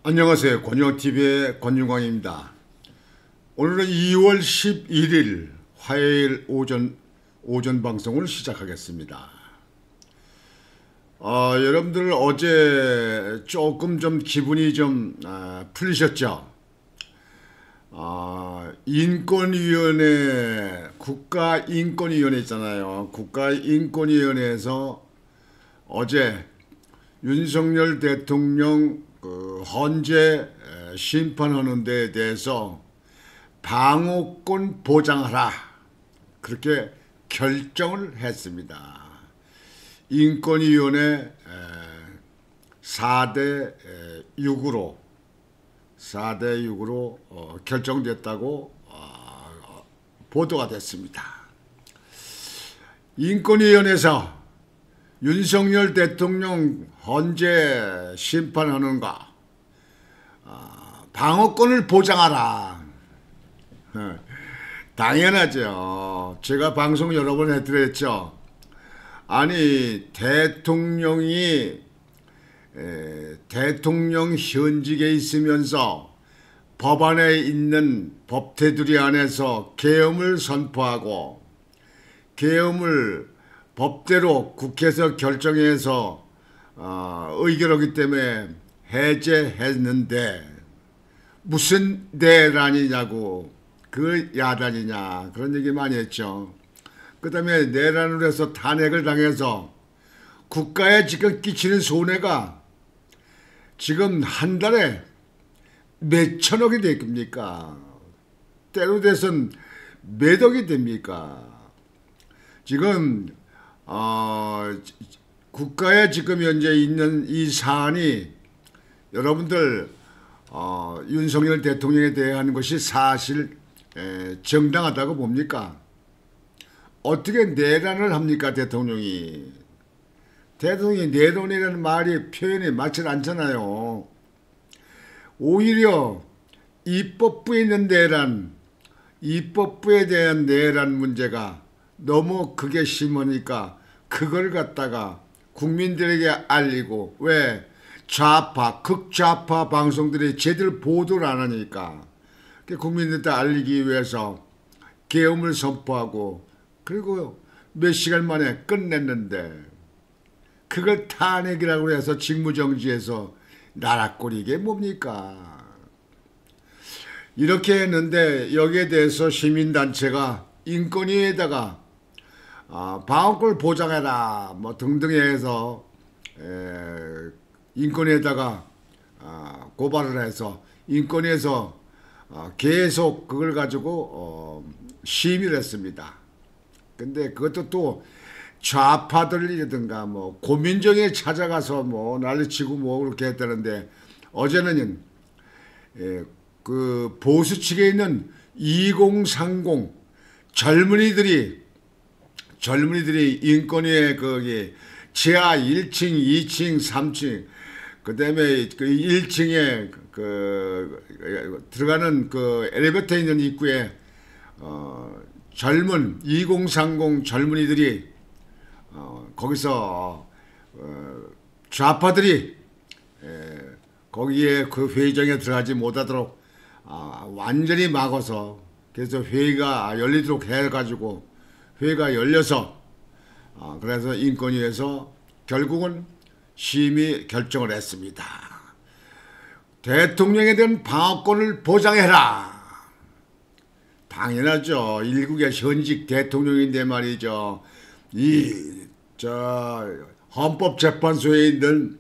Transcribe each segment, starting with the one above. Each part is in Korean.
안녕하세요. 권영TV의 권윤광입니다. 오늘은 2월 11일 화요일 오전 방송을 시작하겠습니다. 여러분들 어제 조금 좀 기분이 좀 풀리셨죠? 인권위원회, 국가인권위원회 있잖아요. 국가인권위원회에서 어제 윤석열 대통령 헌재 심판하는 데에 대해서 방어권 보장하라, 그렇게 결정을 했습니다. 인권위원회 4대 6으로 결정됐다고 보도가 됐습니다. 인권위원회에서 윤석열 대통령 헌재 심판하는가, 방어권을 보장하라. 당연하죠. 제가 방송 여러 번 해드렸죠. 아니, 대통령이 대통령 현직에 있으면서 법안에 있는 법테두리 안에서 계엄을 선포하고 계엄을 법대로 국회에서 결정해서 의결하기 때문에 해제했는데 무슨 내란이냐고, 그 야단이냐, 그런 얘기 많이 했죠. 그 다음에 내란으로 해서 탄핵을 당해서 국가에 지금 끼치는 손해가 지금 한 달에 몇천억이 됩니까? 때로 돼선 몇 억이 됩니까? 지금 국가에 지금 현재 있는 이 사안이 여러분들 윤석열 대통령에 대한 것이 사실 정당하다고 봅니까? 어떻게 내란을 합니까? 대통령이 내란이라는 말이 표현이 맞지 않잖아요. 오히려 입법부에 있는 내란, 입법부에 대한 내란 문제가 너무 크게 심하니까 그걸 갖다가 국민들에게 알리고, 왜 좌파, 극좌파 방송들이 제대로 보도를 안 하니까 국민들한테 알리기 위해서 계엄을 선포하고, 그리고 몇 시간 만에 끝냈는데 그걸 탄핵이라고 해서 직무정지해서 나라꼴이 이게 뭡니까? 이렇게 했는데 여기에 대해서 시민단체가 인권위에다가 방어권을 보장해라 뭐 등등 해서 인권위에다가 고발을 해서 인권위에서 계속 그걸 가지고 심의를 했습니다. 근데 그것도 또 좌파들이라든가 뭐 고민정에 찾아가서 뭐 난리치고 뭐 그렇게 했다는데, 어제는 그 보수 측에 있는 2030 젊은이들이 인권위에 거기 지하 1층, 2층, 3층, 그 다음에 그 1층에 그 들어가는 그 엘리베이터 있는 입구에 젊은 2030 젊은이들이 거기서 좌파들이 거기에 그 회의장에 들어가지 못하도록 완전히 막아서, 그래서 회의가 열리도록 해가지고 회의가 열려서 그래서 인권위에서 결국은 심의 결정을 했습니다. 대통령에 대한 방어권을 보장해라. 당연하죠. 일국의 현직 대통령인데 말이죠. 헌법재판소에 있는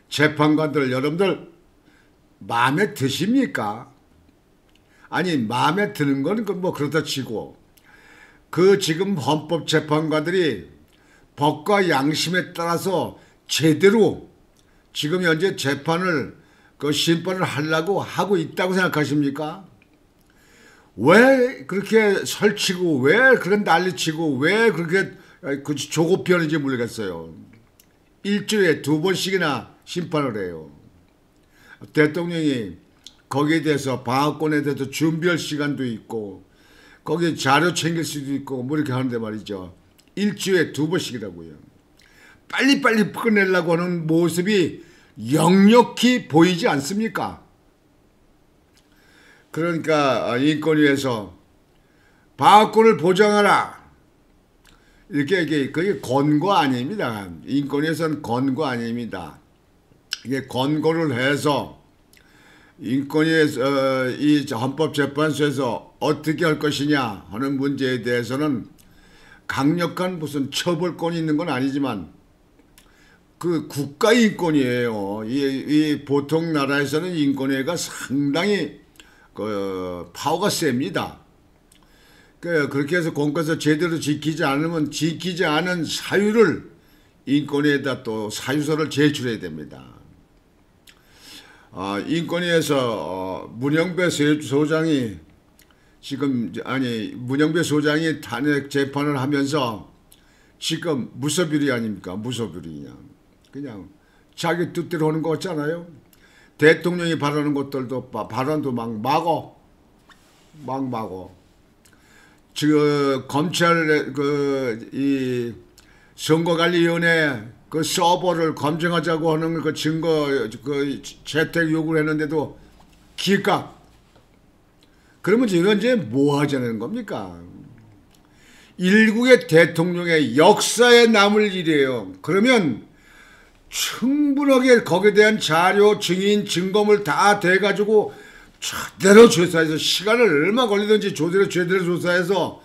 재판관들 여러분들 마음에 드십니까? 아니, 마음에 드는 건 뭐 그렇다 치고, 그 지금 헌법재판관들이 법과 양심에 따라서 제대로 지금 현재 재판을 심판을 하려고 하고 있다고 생각하십니까? 왜 그렇게 설치고, 왜 그런 난리치고, 왜 그렇게 조급해하는지 모르겠어요. 일주일에 2번씩이나 심판을 해요. 대통령이 거기에 대해서 방어권에 대해서 준비할 시간도 있고 거기에 자료 챙길 수도 있고 뭐 이렇게 하는데 말이죠. 일주일에 2번씩이라고요. 빨리빨리 끝내려고 하는 모습이 역력히 보이지 않습니까? 그러니까 인권위에서 방어권을 보장하라. 이게 그게 권고 아닙니다. 인권위에서는 권고 아닙니다. 이게 권고를 해서 인권위에서 이 헌법재판소에서 어떻게 할 것이냐 하는 문제에 대해서는 강력한 무슨 처벌권이 있는 건 아니지만 그 국가 인권이에요. 이 보통 나라에서는 인권위가 상당히 그 파워가 셉니다. 그렇게 해서 공권에서 제대로 지키지 않으면 지키지 않은 사유를 인권위에다 또 사유서를 제출해야 됩니다. 인권위에서 문영배 소장이 문영배 소장이 탄핵 재판을 하면서 지금 무소불위 아닙니까? 무소불위 그냥 자기 뜻대로 하는 거 같잖아요. 대통령이 발언하는 것들도 발언도 막 막어. 지금 검찰 이 선거관리위원회 그 서버를 검증하자고 하는 그 증거 그 채택 요구를 했는데도 기각. 그러면 이건 이제 뭐 하자는 겁니까? 일국의 대통령의 역사에 남을 일이에요. 그러면 충분하게 거기에 대한 자료, 증인, 증거물 다 돼가지고 제대로 조사해서 시간을 얼마 걸리든지 제대로 조사해서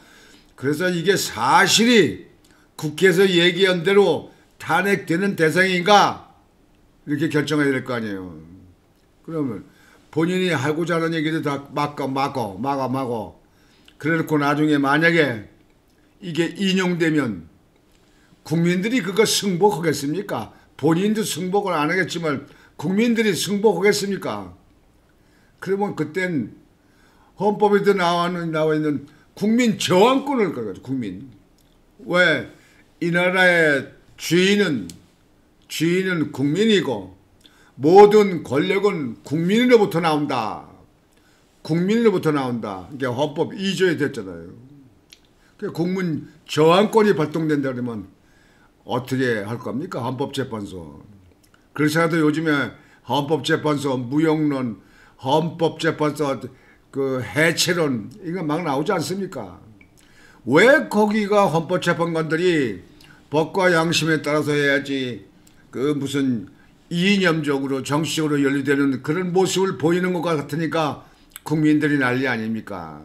그래서 이게 사실이 국회에서 얘기한 대로 탄핵되는 대상인가 이렇게 결정해야 될 거 아니에요. 그러면 본인이 하고자 하는 얘기도 다 막어. 그래놓고 나중에 만약에 이게 인용되면 국민들이 그거 승복하겠습니까? 본인도 승복을 안 하겠지만 국민들이 승복하겠습니까? 그러면 그땐 헌법에도 나와 있는 국민 저항권을 가지고 국민. 왜? 이 나라의 주인은 국민이고 모든 권력은 국민으로부터 나온다. 국민으로부터 나온다. 이게 헌법 2조에 됐잖아요. 국민 저항권이 발동된다 그러면 어떻게 할 겁니까? 헌법재판소. 그렇지 않아도 요즘에 헌법재판소 무용론, 헌법재판소 그 해체론 이거 막 나오지 않습니까? 왜 거기가 헌법재판관들이 법과 양심에 따라서 해야지 그 무슨 이념적으로 정치적으로 연루되는 그런 모습을 보이는 것 같으니까 국민들이 난리 아닙니까?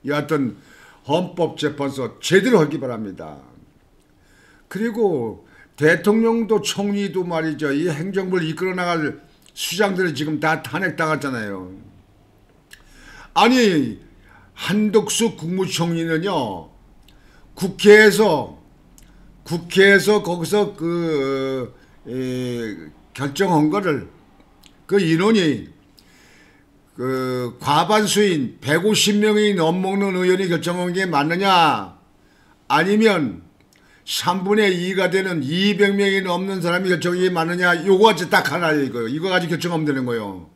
여하튼 헌법재판소 제대로 하기 바랍니다. 그리고 대통령도 총리도 말이죠. 이 행정부를 이끌어 나갈 수장들이 지금 다 탄핵당했잖아요. 아니 한덕수 국무총리는요. 국회에서 거기서 결정한 거를 그 인원이 그 과반수인 150명이 넘먹는 의원이 결정한 게 맞느냐 아니면 3분의 2가 되는 200명이 넘는 사람이 결정한 게 맞느냐 요거 가지고 딱 하나 이거 가지고 결정하면 되는 거예요.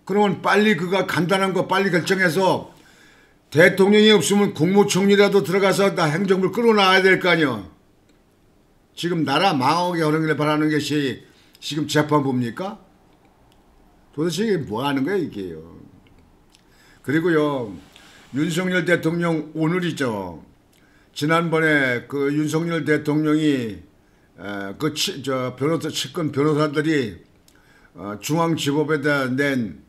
그러면 빨리 그거 간단한 거 빨리 결정해서 대통령이 없으면 국무총리라도 들어가서 다 행정부를 끌어나와야 될 거 아니야. 지금 나라 망하게 하는 걸 바라는 것이 지금 재판부입니까? 도대체 이게 뭐 하는 거야 이게요. 그리고요 윤석열 대통령 오늘이죠. 지난번에 그 윤석열 대통령이 측근 변호사들이 중앙지법에다 낸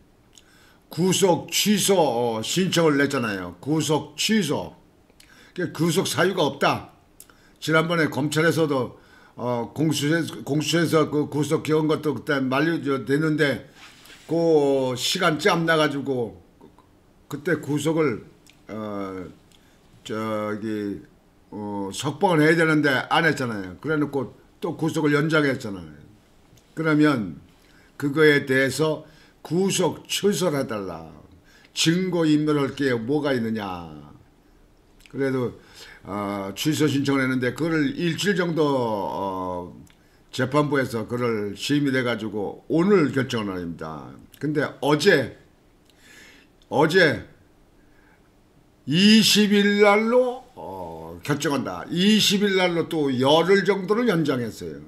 구속 취소 신청을 냈잖아요. 구속 취소. 구속 사유가 없다. 지난번에 검찰에서도 공수처에서 그 구속 기한 것도 그때 만료됐는데 그 시간 짬 나가지고 그때 구속을 석방을 해야 되는데 안 했잖아요. 그래놓고 또 구속을 연장했잖아요. 그러면 그거에 대해서 구속 취소를 해달라. 증거인멸할 게 뭐가 있느냐. 그래도 취소 신청을 했는데 그거를 일주일 정도 재판부에서 그걸 심의해 가지고 오늘 결정을 합니다. 근데 어제 20일 날로 결정한다. 20일 날로 또 열흘 정도를 연장했어요.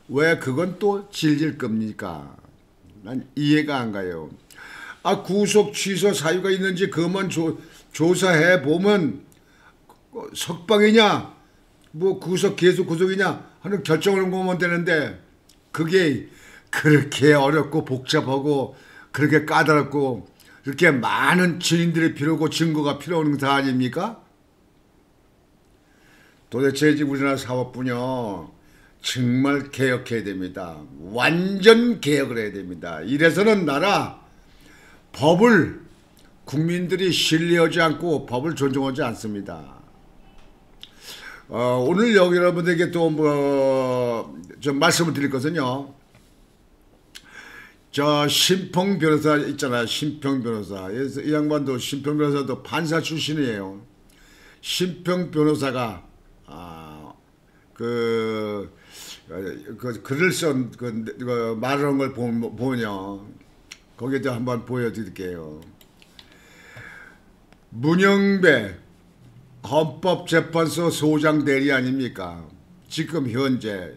왜 그건 또 질질 겁니까? 난 이해가 안 가요. 구속 취소 사유가 있는지 그것만 조사해 보면 석방이냐 뭐 계속 구속이냐 하는 결정을 보면 되는데, 그게 그렇게 어렵고 복잡하고 그렇게 까다롭고 그렇게 많은 증인들이 필요하고 증거가 필요한 사 아닙니까? 도대체 우리나라 사법부는요 정말 개혁해야 됩니다. 완전 개혁을 해야 됩니다. 이래서는 법을 국민들이 신뢰하지 않고 법을 존중하지 않습니다. 오늘 여러분들에게 또 좀 말씀을 드릴 것은요, 저 심평 변호사 있잖아요. 심평 변호사. 이 양반도 심평 변호사도 판사 출신이에요. 심평 변호사가 글을 쓴 말을 한 걸 보면요, 거기에도 한번 보여드릴게요. 문영배 헌법재판소 소장 대리 아닙니까? 지금 현재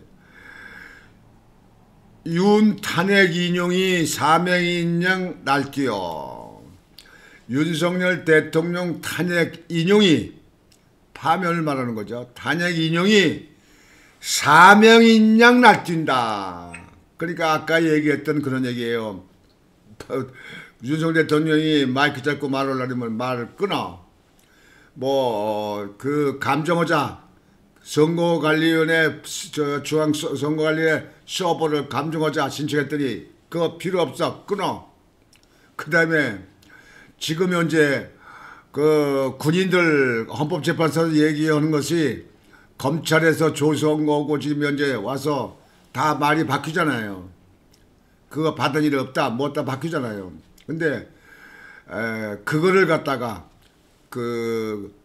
윤 탄핵 인용이 사명인 양 날뛰어. 윤석열 대통령 탄핵 인용이, 파면을 말하는 거죠. 탄핵 인용이 사명인 양 날뛴다. 그러니까 아까 얘기했던 그런 얘기예요. 윤석열 대통령이 마이크 잡고 말을 하려면 말을 끊어. 감정하자. 선거관리위원회 중앙선거관리위원회 서버를 감정하자 신청했더니 그거 필요 없어. 끊어. 그 다음에 지금 현재 군인들 헌법재판소에서 얘기하는 것이 검찰에서 조사한 거고 지금 현재 와서 다 말이 바뀌잖아요. 그거 받은 일 없다 뭐 없다 바뀌잖아요. 근데 그거를 갖다가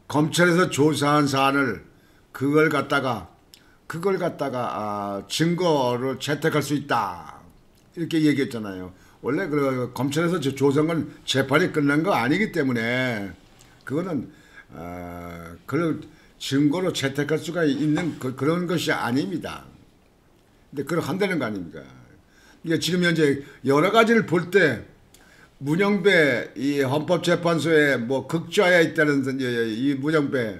검찰에서 조사한 사안을 그걸 갖다가 증거를 채택할 수 있다 이렇게 얘기했잖아요. 원래 검찰에서 조사한 건 재판이 끝난 거 아니기 때문에 그거는 그걸 증거로 채택할 수가 있는 그런 것이 아닙니다. 근데 그걸 한다는 거 아닙니까? 그러니까 지금 현재 여러 가지를 볼 때 문영배 이 헌법재판소에 극좌에 있다는 이 문영배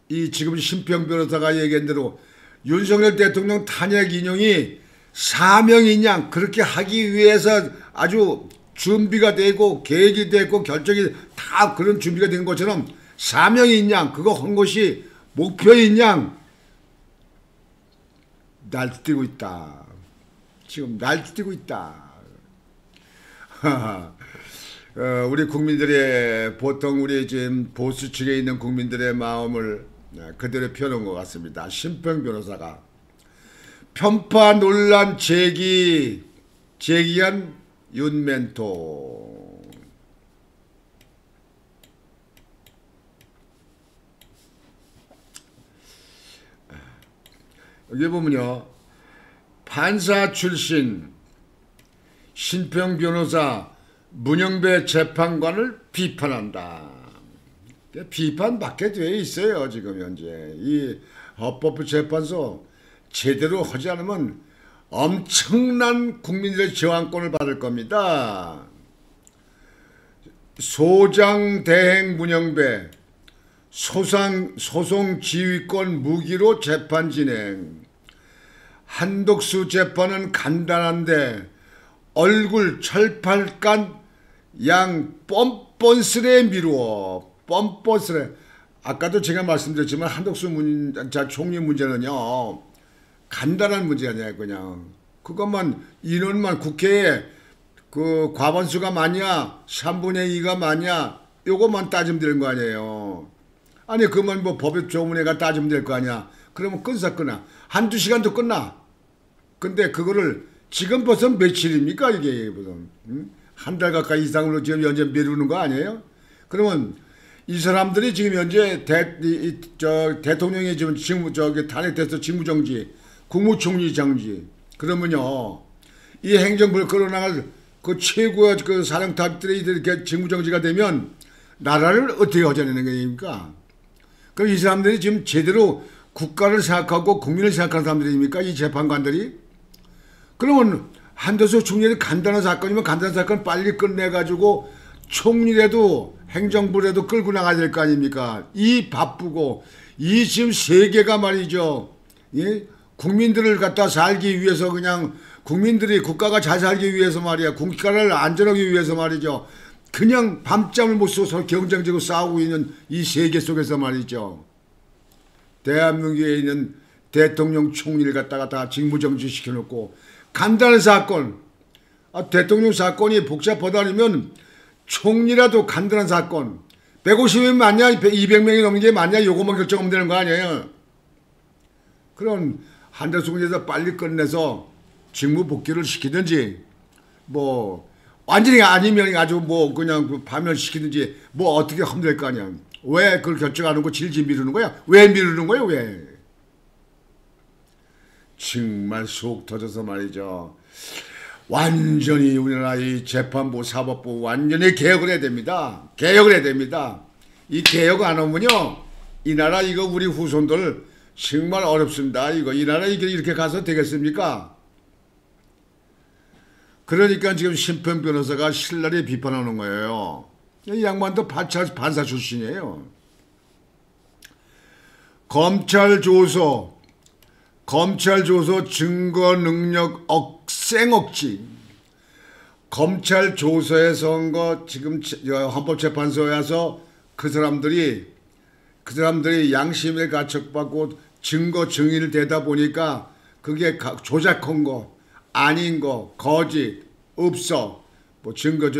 이 지금 심평 변호사가 얘기한 대로 윤석열 대통령 탄핵 인용이 사명인 양 그렇게 하기 위해서 아주 준비가 되고 계획이 되고 결정이 다 그런 준비가 된 것처럼 사명인 양 그거 한 것이 목표인 양 날뛰고 있다. 지금 날뛰고 있다. 우리 국민들의 보통 우리 지금 보수 측에 있는 국민들의 마음을 그대로 펴놓은 것 같습니다. 심평 변호사가 편파 논란 제기한 윤멘토. 여기 보면요, 판사 출신 심평 변호사 문영배 재판관을 비판한다. 비판받게 돼 있어요. 지금 현재 이 헌법부 재판소 제대로 하지 않으면 엄청난 국민들의 저항권을 받을 겁니다. 소장 대행 문영배 소송 지휘권 무기로 재판 진행. 한독수 재판은 간단한데 얼굴 철팔간 양 뻔뻔스레 미루어. 뻔뻔스레. 아까도 제가 말씀드렸지만 한독수 총리 문제는요 간단한 문제 아니에요. 그냥 그것만 인원만 국회에 과반수가 많냐 3분의 2가 많냐 요것만 따지면 되는 거 아니에요. 아니 그만 법조문회가 따지면 될 거 아니야. 그러면 끝나. 한두 시간도 끝나. 근데 그거를 지금 벌써 며칠입니까 이게 무슨 한 달 가까이 이상으로 지금 현재 미루는 거 아니에요? 그러면 이 사람들이 지금 현재 대통령이 지금 탄핵돼서 직무정지, 국무총리 정지. 그러면요 이 행정부를 끌어나갈 최고의 사령탑들이 이렇게 직무정지가 되면 나라를 어떻게 하자는 겁니까? 그럼 이 사람들이 지금 제대로 국가를 생각하고 국민을 생각하는 사람들입니까? 이 재판관들이? 그러면 한덕수 총리는 간단한 사건이면 간단한 사건 빨리 끝내가지고 총리라도 행정부라도 끌고 나가야 될 거 아닙니까? 이 바쁘고 이 지금 세계가 말이죠. 예? 국민들을 갖다 살기 위해서 그냥 국민들이 국가가 잘 살기 위해서 말이야. 국가를 안전하기 위해서 말이죠. 그냥 밤잠을 못 써서 경쟁적으로 싸우고 있는 이 세계 속에서 말이죠. 대한민국에 있는 대통령 총리를 갖다가 다 직무정지 시켜놓고 간단한 사건, 대통령 사건이 복잡하다면 총리라도 간단한 사건 150명 맞냐 200명이 넘는 게 맞냐 요것만 결정하면 되는 거 아니에요. 그런 한덕수 군에서 빨리 끝내서 직무 복귀를 시키든지 뭐 완전히 아니면 아주 뭐 그냥 파면시키든지 뭐 어떻게 하면 될 거 아니야. 왜 그걸 결정하는 거 질질 미루는 거야? 왜 미루는 거야? 왜? 정말 속 터져서 말이죠. 완전히 우리나라 이 재판부 사법부 완전히 개혁을 해야 됩니다. 개혁을 해야 됩니다. 이 개혁 안 하면요 이 나라 이거 우리 후손들 정말 어렵습니다. 이거 이 나라 이렇게 가서 되겠습니까? 그러니까 지금 심평 변호사가 신랄히 비판하는 거예요. 이 양반도 판사 출신이에요. 검찰 조서 증거 능력 생억지. 검찰 조서에 서한 거 지금 헌법재판소에 와서 그 사람들이 양심에 가책받고 증거 증인을 대다 보니까 그게 조작한 거 아닌 거 거짓 없어 뭐 증거죠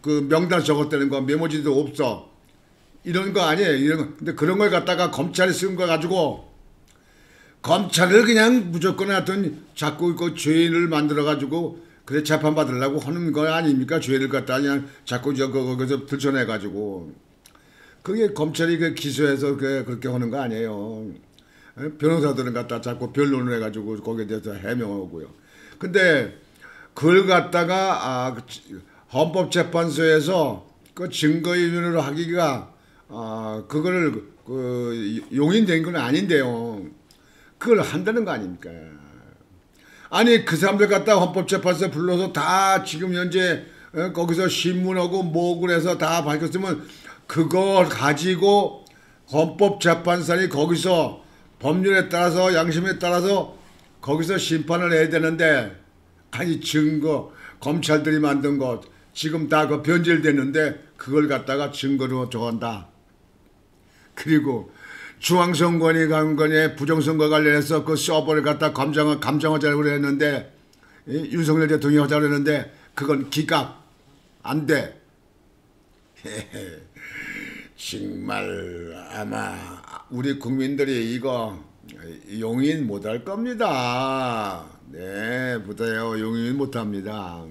그 명단 적었다는 거 메모지도 없어 이런 거 아니에요. 이런 거. 근데 그런 걸 갖다가 검찰이 쓴 거 가지고 검찰을 그냥 무조건 하여튼 자꾸 그 죄인을 만들어 가지고 그래 재판 받으려고 하는 거 아닙니까? 죄를 갖다 그냥 자꾸 거기서 들춰내 가지고 그게 검찰이 그 기소해서 그렇게 하는 거 아니에요. 변호사들은 갖다 자꾸 변론을 해가지고 거기에 대해서 해명하고요. 근데 그걸 갖다가 헌법재판소에서 그 증거인멸을 하기가 그거를 용인된 건 아닌데요. 그걸 한다는 거 아닙니까? 아니 그 사람들 갖다 헌법재판소에 불러서 다 지금 현재 거기서 신문하고 뭐고 해서 다 밝혔으면 그거 가지고 헌법재판관이 거기서 법률에 따라서 양심에 따라서 거기서 심판을 해야 되는데 아니 증거 검찰들이 만든 것 지금 다 그 변질됐는데 그걸 갖다가 증거로 정한다. 그리고 중앙선관위 관건에 부정선거 관련해서 그 서버를 갖다 감정하자고 했는데 윤석열 대통령이 하자고 했는데 그건 기각 안 돼. 정말 아마 우리 국민들이 이거 용인 못할 겁니다. 네, 못해요. 용인 못합니다.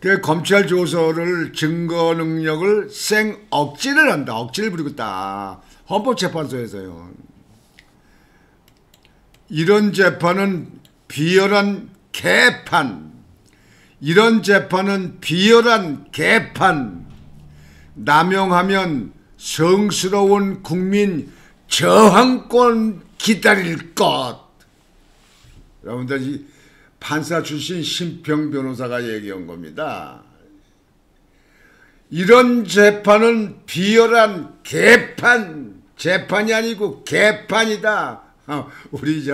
그 검찰 조서를 증거 능력을 억지를 한다. 억지를 부리고 있다. 헌법재판소에서요. 이런 재판은 비열한 개판. 이런 재판은 비열한 개판. 남용하면 성스러운 국민 저항권 기다릴 것. 여러분들 이 판사 출신 심평 변호사가 얘기한 겁니다. 이런 재판은 비열한 개판. 재판이 아니고 개판이다. 우리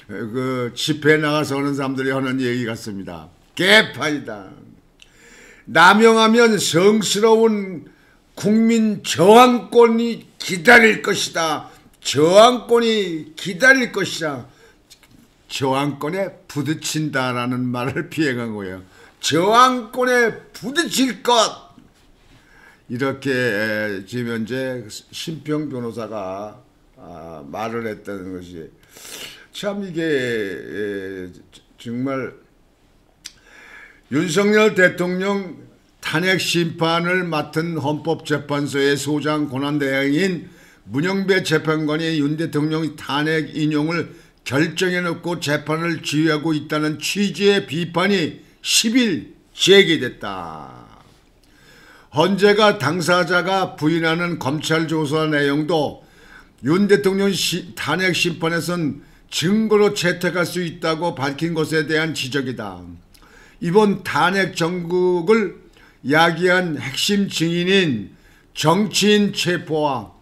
그 집회에 나가서 오는 사람들이 하는 얘기 같습니다. 개판이다. 남용하면 성스러운 국민 저항권이 기다릴 것이다. 저항권이 기다릴 것이다. 저항권에 부딪힌다라는 말을 비행한 거예요. 저항권에 부딪힐 것. 이렇게 지금 현재 심평 변호사가 말을 했다는 것이 참 이게 정말 윤석열 대통령 탄핵 심판을 맡은 헌법재판소의 소장 권한대행인 문영배 재판관이 윤 대통령 탄핵 인용을 결정해놓고 재판을 지휘하고 있다는 취지의 비판이 10일 제기됐다. 헌재가 당사자가 부인하는 검찰 조사 내용도 윤 대통령 탄핵 심판에선 증거로 채택할 수 있다고 밝힌 것에 대한 지적이다. 이번 탄핵 정국을 야기한 핵심 증인인 정치인 체포와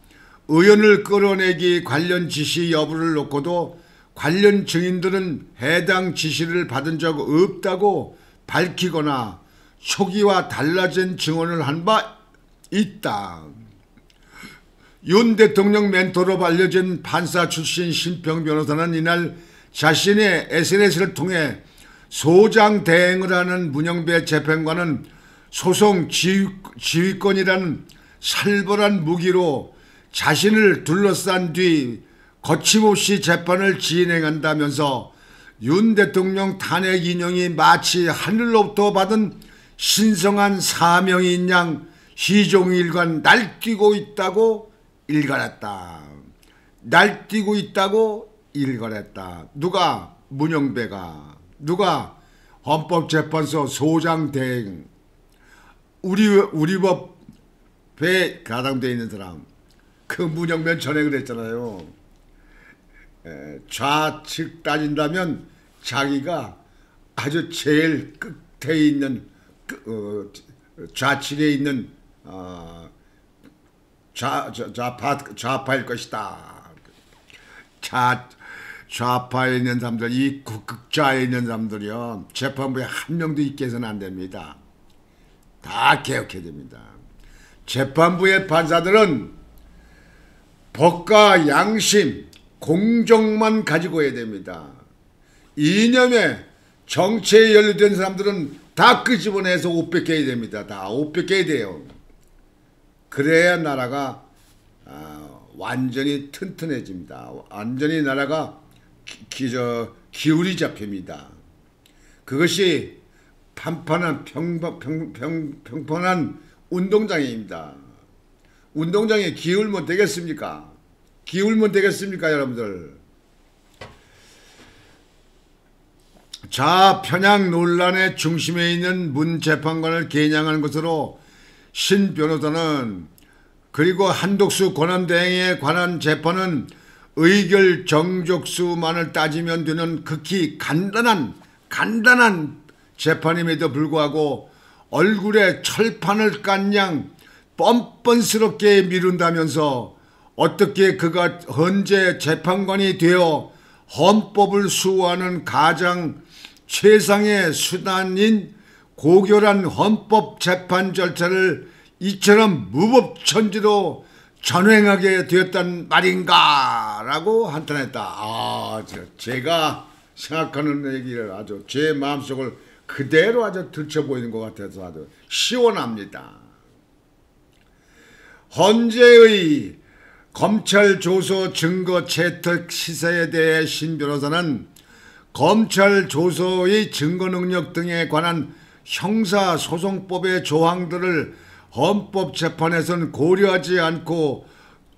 의원을 끌어내기 관련 지시 여부를 놓고도 관련 증인들은 해당 지시를 받은 적 없다고 밝히거나 초기와 달라진 증언을 한 바 있다. 윤 대통령 멘토로 알려진 판사 출신 신평 변호사는 이날 자신의 SNS를 통해 소장 대행을 하는 문영배 재판관은 소송 지휘권이라는 살벌한 무기로 자신을 둘러싼 뒤 거침없이 재판을 진행한다면서 윤 대통령 탄핵 인용이 마치 하늘로부터 받은 신성한 사명인 양 희종일관 날뛰고 있다고 일갈했다. 날뛰고 있다고 일갈했다. 누가? 문영배가. 누가? 헌법재판소 소장 대행. 우리 법에 가담되어 있는 사람. 그 문영배 전에 그랬잖아요. 좌측 따진다면 자기가 아주 제일 끝에 있는 좌측에 있는 좌파일 것이다. 좌파에 있는 사람들, 이 극좌에 있는 사람들이요, 재판부에 한 명도 있게 해서는 안 됩니다. 다 개혁해야 됩니다. 재판부의 판사들은 법과 양심, 공정만 가지고 해야 됩니다. 이념에 정치에 연루된 사람들은 다 끄집어내서 옷 벗겨야 됩니다. 다 옷 벗겨야 돼요. 그래야 나라가 완전히 튼튼해집니다. 완전히 나라가 기울이 잡힙니다. 그것이 평판한 운동장입니다. 운동장에 기울면 되겠습니까? 기울면 되겠습니까, 여러분들? 좌편향 논란의 중심에 있는 문 재판관을 겨냥한 것으로 신 변호사는, 그리고 한독수 권한대행에 관한 재판은 의결 정족수만을 따지면 되는 극히 간단한 재판임에도 불구하고 얼굴에 철판을 깐 양 뻔뻔스럽게 미룬다면서 어떻게 그가 헌재 재판관이 되어 헌법을 수호하는 가장 최상의 수단인 고결한 헌법 재판 절차를 이처럼 무법천지로 전횡하게 되었단 말인가 라고 한탄했다. 제가 생각하는 얘기를 아주 제 마음속을 그대로 아주 들춰 보이는 것 같아서 아주 시원합니다. 헌재의 검찰 조서 증거 채택 시세에 대해 신 변호사는 검찰 조서의 증거 능력 등에 관한 형사소송법의 조항들을 헌법재판에서는 고려하지 않고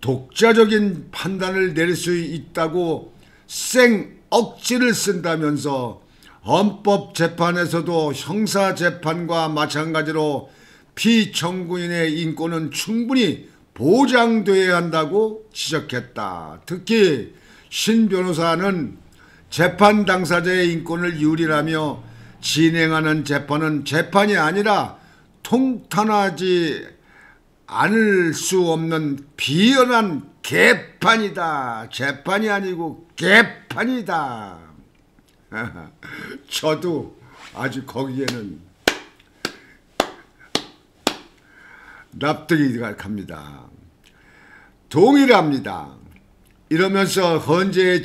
독자적인 판단을 내릴 수 있다고 생 억지를 쓴다면서 헌법재판에서도 형사재판과 마찬가지로 피청구인의 인권은 충분히 보장되어야 한다고 지적했다. 특히 신 변호사는 재판 당사자의 인권을 유리하며 진행하는 재판은 재판이 아니라 통탄하지 않을 수 없는 비열한 개판이다. 재판이 아니고 개판이다. 저도 아주 거기에는 납득이 갑니다. 동일합니다. 이러면서 현재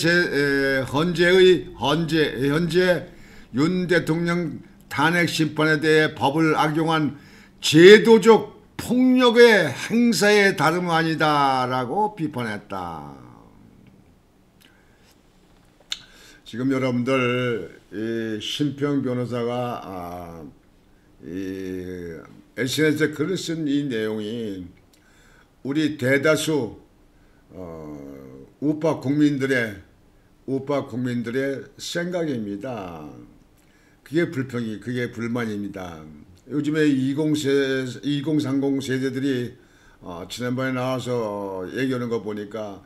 윤 대통령 탄핵 심판에 대해 법을 악용한 제도적 폭력의 행사에 다름 아니다라고 비판했다. 지금 여러분들 신평 변호사가 SNS에 글을 쓴 이 내용이 우리 대다수 우파 국민들의 생각입니다. 그게 불만입니다. 요즘에 2030 세대들이 지난번에 나와서 얘기하는 거 보니까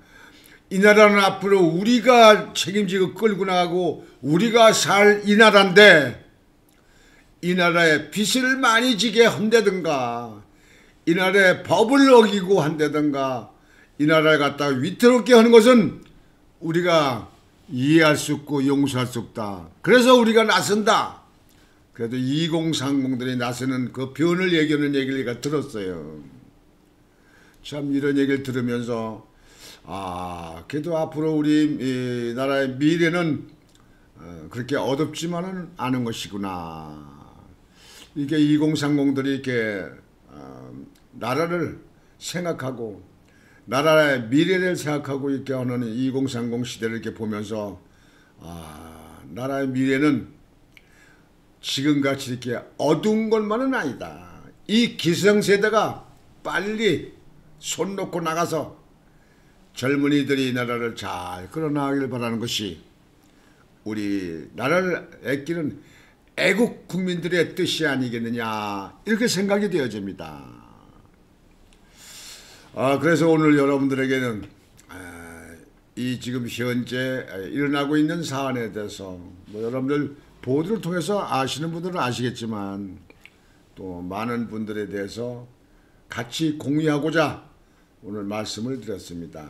이 나라는 앞으로 우리가 책임지고 끌고 나가고 우리가 살 이 나라인데 이 나라에 빚을 많이 지게 한다든가 이 나라에 법을 어기고 한다든가 이 나라를 갖다가 위태롭게 하는 것은 우리가 이해할 수 없고 용서할 수 없다. 그래서 우리가 나선다. 그래도 2030들이 나서는 그 변을 얘기하는 얘기를 제가 들었어요. 참 이런 얘기를 들으면서 그래도 앞으로 우리 이 나라의 미래는 그렇게 어둡지만은 않은 것이구나. 이게 2030들이 이렇게 나라를 생각하고 나라의 미래를 생각하고 이렇게 하는 2030 시대를 이렇게 보면서 나라의 미래는 지금같이 이렇게 어두운 것만은 아니다. 이 기성세대가 빨리 손 놓고 나가서 젊은이들이 이 나라를 잘 끌어나가길 바라는 것이 우리 나라를 아끼는 애국 국민들의 뜻이 아니겠느냐 이렇게 생각이 되어집니다. 그래서 오늘 여러분들에게는 이 지금 현재 일어나고 있는 사안에 대해서 여러분들 보도를 통해서 아시는 분들은 아시겠지만 또 많은 분들에 대해서 같이 공유하고자 오늘 말씀을 드렸습니다.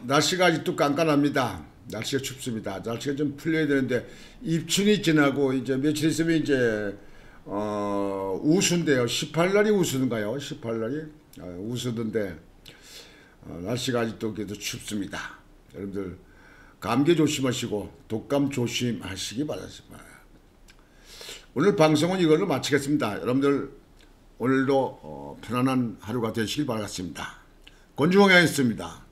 날씨가 아직도 깜깜합니다. 날씨가 춥습니다. 날씨가 좀 풀려야 되는데 입춘이 지나고 이제 며칠 있으면 이제 우수인데요. 18날이 우수인가요? 18날이 우수던데 날씨가 아직도 그래도 춥습니다. 여러분들 감기 조심하시고 독감 조심하시기 바랍니다. 오늘 방송은 이걸로 마치겠습니다. 여러분들 오늘도 편안한 하루가 되시길 바라겠습니다. 권주홍이었습니다.